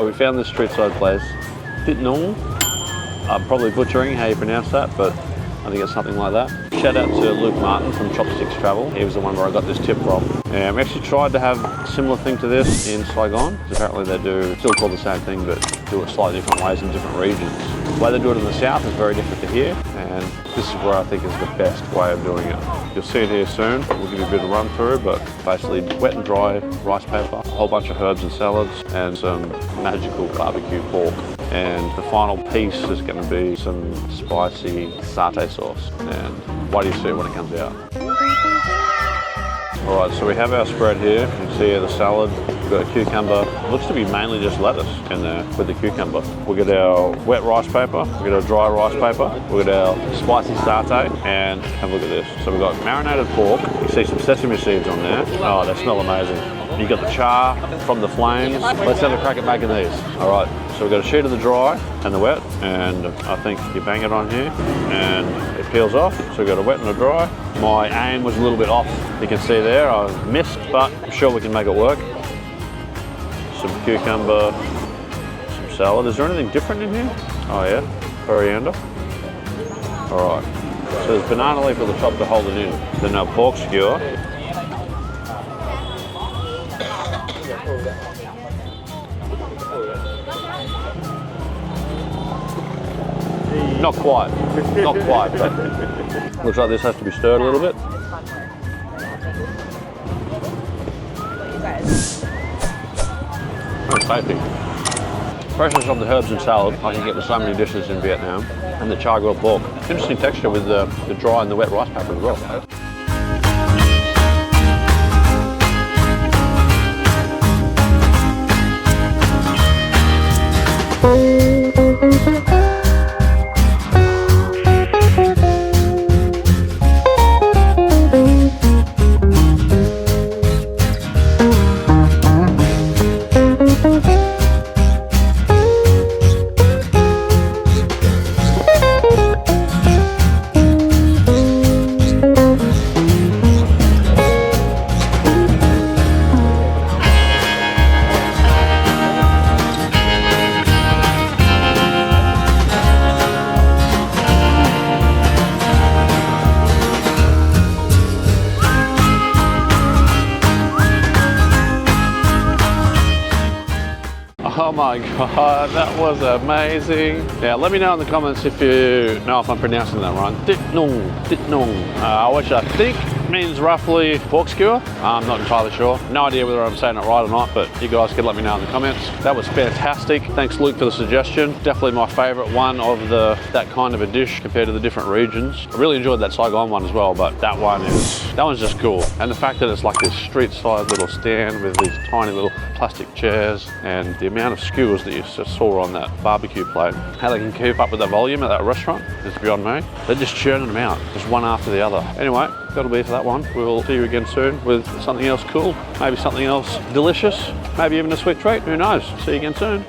Alright, we found this street side place. Thịt nướng. I'm probably butchering how you pronounce that, but I think it's something like that. Shout out to Luke Martin from Chopsticks Travel. He was the one where I got this tip from. And we actually tried to have a similar thing to this in Saigon. Apparently they do, still call the same thing, but do it slightly different ways in different regions. The way they do it in the south is very different to here, and this is where I think is the best way of doing it. You'll see it here soon. We'll give you a bit of run through, but basically wet and dry rice paper, a whole bunch of herbs and salads, and some magical barbecue pork. And the final piece is going to be some spicy saté sauce. And why do you see it when it comes out? Alright, so we have our spread here. You can see here the salad. We've got a cucumber. It looks to be mainly just lettuce in there with the cucumber. We've got our wet rice paper. We've got our dry rice paper. We've got our spicy saté. And have a look at this. So we've got marinated pork. You see some sesame seeds on there. Oh, they smell amazing. You've got the char from the flames. Let's have a crack at making these. Alright, so we've got a sheet of the dry and the wet. And I think you bang it on here and it peels off. So we've got a wet and a dry. My aim was a little bit off. You can see there, I missed, but I'm sure we can make it work. Some cucumber, some salad. Is there anything different in here? Oh yeah, coriander. Alright, so there's banana leaf at the top to hold it in. Then our pork skewer. Not quite, but looks like this has to be stirred a little bit. Oh, tasty. Freshness of the herbs and salad, like you get with so many dishes in Vietnam, and the char grilled pork. Interesting texture with the dry and the wet rice paper as well. Oh my god, that was amazing. Yeah, let me know in the comments if you know if I'm pronouncing that right. Thịt nướng, which I think means roughly pork skewer. I'm not entirely sure. No idea whether I'm saying it right or not, but you guys can let me know in the comments. That was fantastic. Thanks Luke for the suggestion. Definitely my favorite one of that kind of a dish compared to the different regions. I really enjoyed that Saigon one as well, but that one's just cool. And the fact that it's like this street side little stand with these tiny little plastic chairs, and the amount of skewers that you just saw on that barbecue plate. How they can keep up with the volume at that restaurant is beyond me. They're just churning them out, just one after the other. Anyway, that'll be for that one. We'll see you again soon with something else cool, maybe something else delicious, maybe even a sweet treat, who knows. See you again soon.